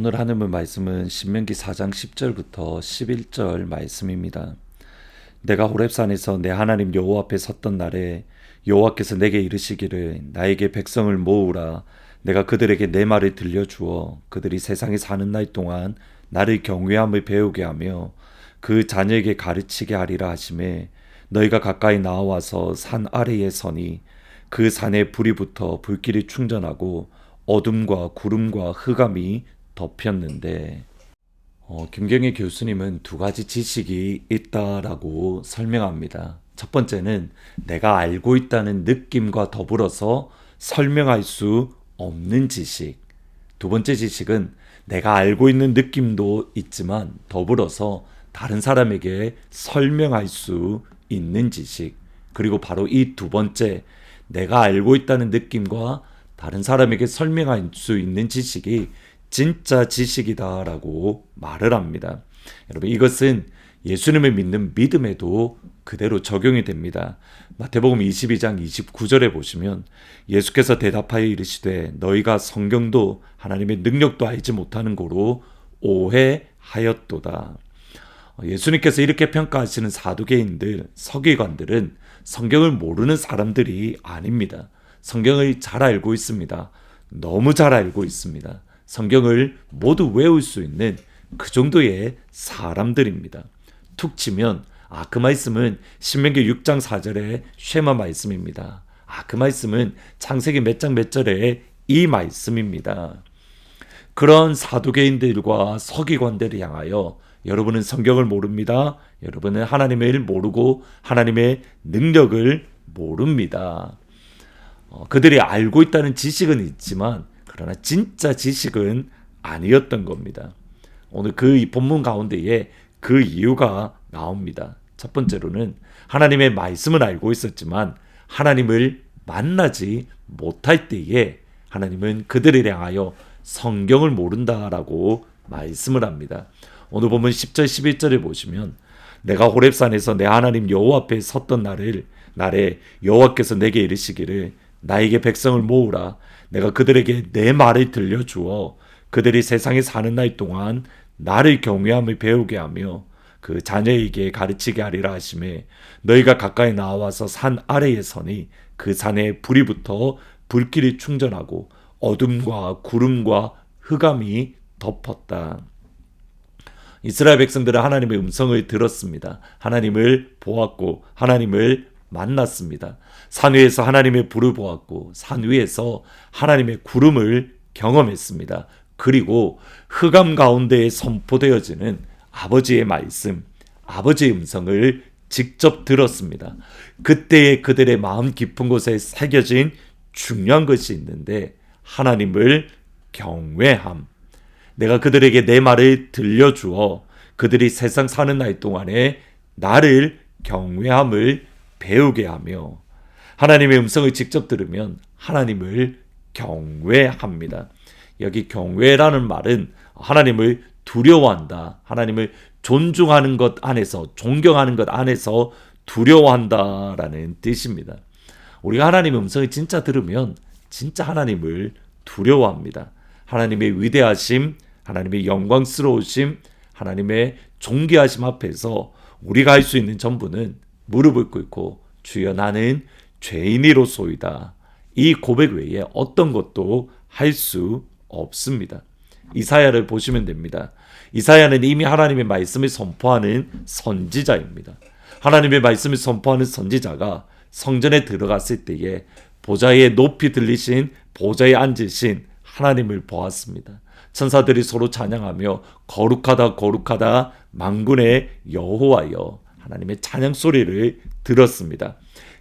오늘 하는 말씀은 신명기 4장 10절부터 11절 말씀입니다. 내가 호렙산에서 내 하나님 여호와 앞에 섰던 날에 여호와께서 내게 이르시기를 나에게 백성을 모으라. 내가 그들에게 내 말을 들려주어 그들이 세상에 사는 날 동안 나를 경외함을 배우게 하며 그 자녀에게 가르치게 하리라 하시매 너희가 가까이 나와서 산 아래에 서니 그 산에 불이 붙어 불길이 충전하고 어둠과 구름과 흑암이 덮였는데 김경희 교수님은 두 가지 지식이 있다라고 설명합니다. 첫 번째는 내가 알고 있다는 느낌과 더불어서 설명할 수 없는 지식. 두 번째 지식은 내가 알고 있는 느낌도 있지만 더불어서 다른 사람에게 설명할 수 있는 지식. 그리고 바로 이 두 번째, 내가 알고 있다는 느낌과 다른 사람에게 설명할 수 있는 지식이 진짜 지식이다라고 말을 합니다. 여러분, 이것은 예수님을 믿는 믿음에도 그대로 적용이 됩니다. 마태복음 22장 29절에 보시면 예수께서 대답하여 이르시되 너희가 성경도 하나님의 능력도 알지 못하는 고로 오해하였도다. 예수님께서 이렇게 평가하시는 사두개인들, 서기관들은 성경을 모르는 사람들이 아닙니다. 성경을 잘 알고 있습니다. 너무 잘 알고 있습니다. 성경을 모두 외울 수 있는 그 정도의 사람들입니다. 툭 치면 그 말씀은 신명기 6장 4절의 쉐마 말씀입니다. 그 말씀은 창세기 몇 장 몇 절의 이 말씀입니다. 그런 사두개인들과 서기관들을 향하여 여러분은 성경을 모릅니다. 여러분은 하나님을 모르고 하나님의 능력을 모릅니다. 그들이 알고 있다는 지식은 있지만 그러나 진짜 지식은 아니었던 겁니다. 오늘 그 본문 가운데에 그 이유가 나옵니다. 첫 번째로는 하나님의 말씀은 알고 있었지만 하나님을 만나지 못할 때에 하나님은 그들을 향하여 성경을 모른다라고 말씀을 합니다. 오늘 본문 10절 11절에 보시면 내가 호렙산에서 내 하나님 여호와 앞에 섰던 날에 여호와께서 내게 이르시기를 나에게 백성을 모으라. 내가 그들에게 내 말을 들려주어 그들이 세상에 사는 날 동안 나를 경외함을 배우게 하며 그 자녀에게 가르치게 하리라 하시매 너희가 가까이 나와서 산 아래에 서니 그 산에 불이 붙어 불길이 충전하고 어둠과 구름과 흑암이 덮었다. 이스라엘 백성들은 하나님의 음성을 들었습니다. 하나님을 보았고 하나님을 만났습니다. 산 위에서 하나님의 불을 보았고 산 위에서 하나님의 구름을 경험했습니다. 그리고 흑암 가운데에 선포되어지는 아버지의 말씀, 아버지의 음성을 직접 들었습니다. 그때의 그들의 마음 깊은 곳에 새겨진 중요한 것이 있는데 하나님을 경외함. 내가 그들에게 내 말을 들려주어 그들이 세상 사는 날 동안에 나를 경외함을 배우게 하며 하나님의 음성을 직접 들으면 하나님을 경외합니다. 여기 경외라는 말은 하나님을 두려워한다, 하나님을 존중하는 것 안에서, 존경하는 것 안에서 두려워한다라는 뜻입니다. 우리가 하나님의 음성을 진짜 들으면 진짜 하나님을 두려워합니다. 하나님의 위대하심, 하나님의 영광스러우심, 하나님의 존귀하심 앞에서 우리가 할 수 있는 전부는 무릎을 꿇고 주여 나는 죄인이로소이다. 이 고백 외에 어떤 것도 할 수 없습니다. 이사야를 보시면 됩니다. 이사야는 이미 하나님의 말씀을 선포하는 선지자입니다. 하나님의 말씀을 선포하는 선지자가 성전에 들어갔을 때에 보좌에 높이 들리신 보좌에 앉으신 하나님을 보았습니다. 천사들이 서로 찬양하며 거룩하다 거룩하다 만군의 여호와여 하나님의 찬양 소리를 들었습니다.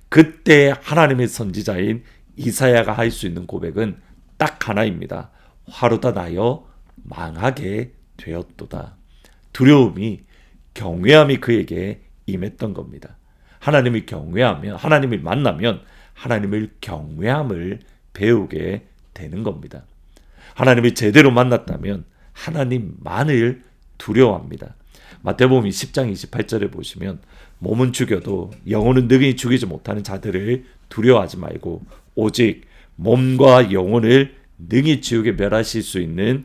그때 하나님의 선지자인 이사야가 할 수 있는 고백은 딱 하나입니다. 화로다 나여 망하게 되었도다. 두려움이, 경외함이 그에게 임했던 겁니다. 하나님을 경외하면, 하나님을 만나면 하나님을 경외함을 배우게 되는 겁니다. 하나님을 제대로 만났다면 하나님만을 두려워합니다. 마태복음 10장 28절에 보시면 몸은 죽여도 영혼은 능히 죽이지 못하는 자들을 두려워하지 말고 오직 몸과 영혼을 능히 지옥에 멸하실 수 있는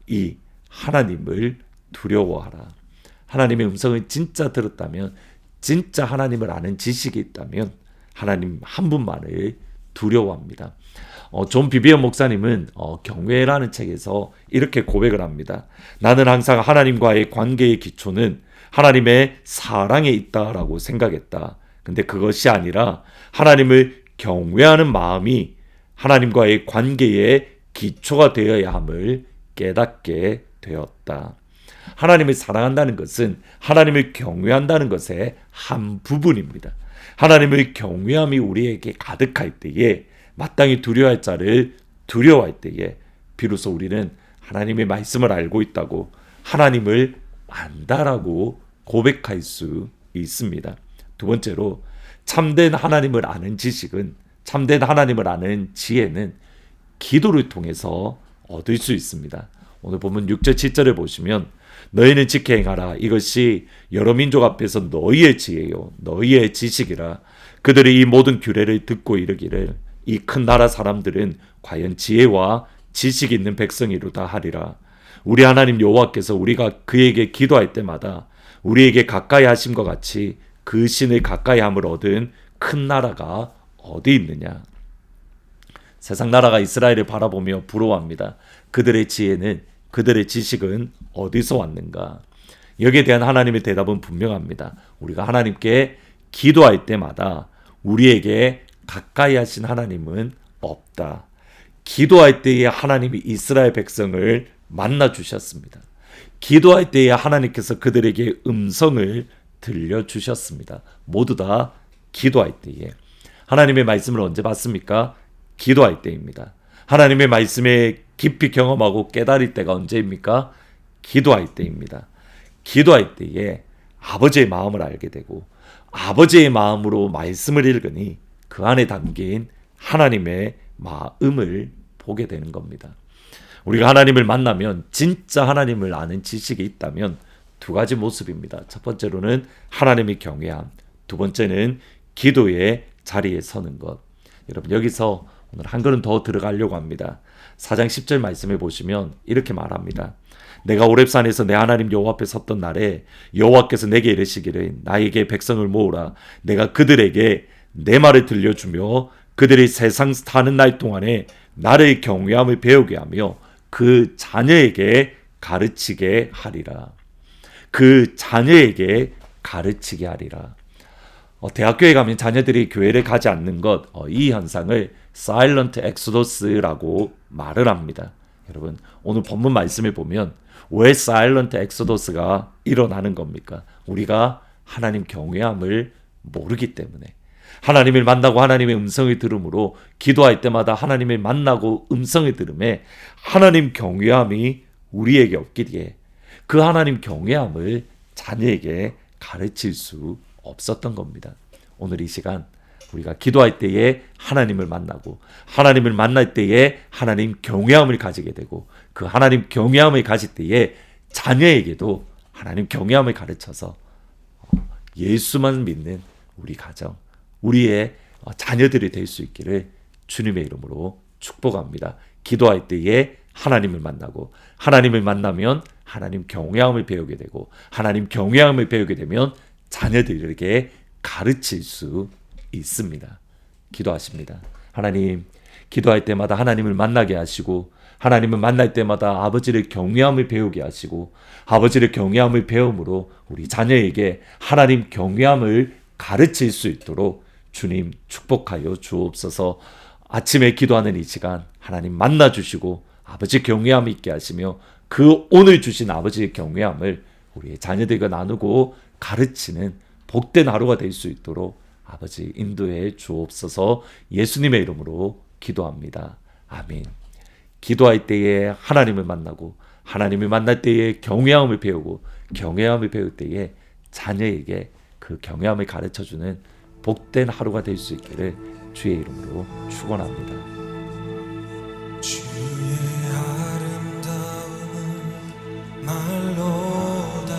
이 하나님을 두려워하라. 하나님의 음성을 진짜 들었다면, 진짜 하나님을 아는 지식이 있다면 하나님 한 분만을 두려워합니다. 존 비비언 목사님은 경외라는 책에서 이렇게 고백을 합니다. 나는 항상 하나님과의 관계의 기초는 하나님의 사랑에 있다라고 생각했다. 근데 그것이 아니라 하나님을 경외하는 마음이 하나님과의 관계의 기초가 되어야 함을 깨닫게 되었다. 하나님을 사랑한다는 것은 하나님을 경외한다는 것의 한 부분입니다. 하나님을 경외함이 우리에게 가득할 때에, 마땅히 두려워할 자를 두려워할 때에 비로소 우리는 하나님의 말씀을 알고 있다고, 하나님을 안다라고 고백할 수 있습니다. 두 번째로, 참된 하나님을 아는 지식은, 참된 하나님을 아는 지혜는 기도를 통해서 얻을 수 있습니다. 오늘 보면 6절 7절을 보시면 너희는 지켜 행하라. 이것이 여러 민족 앞에서 너희의 지혜요 너희의 지식이라. 그들이 이 모든 규례를 듣고 이르기를 이 큰 나라 사람들은 과연 지혜와 지식이 있는 백성이로다 하리라. 우리 하나님 여호와께서 우리가 그에게 기도할 때마다 우리에게 가까이 하심과 같이 그 신을 가까이 함을 얻은 큰 나라가 어디 있느냐. 세상 나라가 이스라엘을 바라보며 부러워합니다. 그들의 지혜는, 그들의 지식은 어디서 왔는가? 여기에 대한 하나님의 대답은 분명합니다. 우리가 하나님께 기도할 때마다 우리에게 가까이 하신 하나님은 없다. 기도할 때에 하나님이 이스라엘 백성을 만나 주셨습니다. 기도할 때에 하나님께서 그들에게 음성을 들려주셨습니다. 모두 다 기도할 때에. 하나님의 말씀을 언제 받습니까? 기도할 때입니다. 하나님의 말씀에 깊이 경험하고 깨달을 때가 언제입니까? 기도할 때입니다. 기도할 때에 아버지의 마음을 알게 되고, 아버지의 마음으로 말씀을 읽으니 그 안에 담긴 하나님의 마음을 보게 되는 겁니다. 우리가 하나님을 만나면, 진짜 하나님을 아는 지식이 있다면 두 가지 모습입니다. 첫 번째로는 하나님의 경외함, 두 번째는 기도의 자리에 서는 것. 여러분, 여기서 오늘 한 걸음 더 들어가려고 합니다. 4장 10절 말씀해 보시면 이렇게 말합니다. 내가 오렙산에서 내 하나님 여호와 앞에 섰던 날에 여호와께서 내게 이르시기를 나에게 백성을 모으라. 내가 그들에게 내 말을 들려주며 그들이 세상 사는 날 동안에 나를 경외함을 배우게 하며 그 자녀에게 가르치게 하리라. 그 자녀에게 가르치게 하리라. 대학교에 가면 자녀들이 교회를 가지 않는 것, 이 현상을 사일런트 엑소더스라고 말을 합니다. 여러분, 오늘 본문 말씀을 보면 왜 사일런트 엑소더스가 일어나는 겁니까? 우리가 하나님 경외함을 모르기 때문에, 하나님을 만나고 하나님의 음성을 들음으로 기도할 때마다 하나님을 만나고 음성을 들음에 하나님 경외함이 우리에게 없기에 그 하나님 경외함을 자녀에게 가르칠 수 없었던 겁니다. 오늘 이 시간 우리가 기도할 때에 하나님을 만나고, 하나님을 만날 때에 하나님 경외함을 가지게 되고, 그 하나님 경외함을 가질 때에 자녀에게도 하나님 경외함을 가르쳐서 예수만 믿는 우리 가정, 우리의 자녀들이 될 수 있기를 주님의 이름으로 축복합니다. 기도할 때에 하나님을 만나고, 하나님을 만나면 하나님 경외함을 배우게 되고, 하나님 경외함을 배우게 되면 자녀들에게 가르칠 수 있습니다. 기도하십니다. 하나님, 기도할 때마다 하나님을 만나게 하시고, 하나님을 만날 때마다 아버지를 경외함을 배우게 하시고, 아버지를 경외함을 배움으로 우리 자녀에게 하나님 경외함을 가르칠 수 있도록 주님 축복하여 주옵소서. 아침에 기도하는 이 시간 하나님 만나 주시고 아버지 경외함 있게 하시며, 그 오늘 주신 아버지의 경외함을 우리의 자녀들과 나누고 가르치는 복된 하루가 될 수 있도록 아버지 인도해 주옵소서. 예수님의 이름으로 기도합니다. 아멘. 기도할 때에 하나님을 만나고, 하나님을 만날 때에 경외함을 배우고, 경외함을 배울 때에 자녀에게 그 경외함을 가르쳐주는 복된 하루가 될 수 있기를 주의 이름으로 축원합니다. 주의 아름다움은 말로다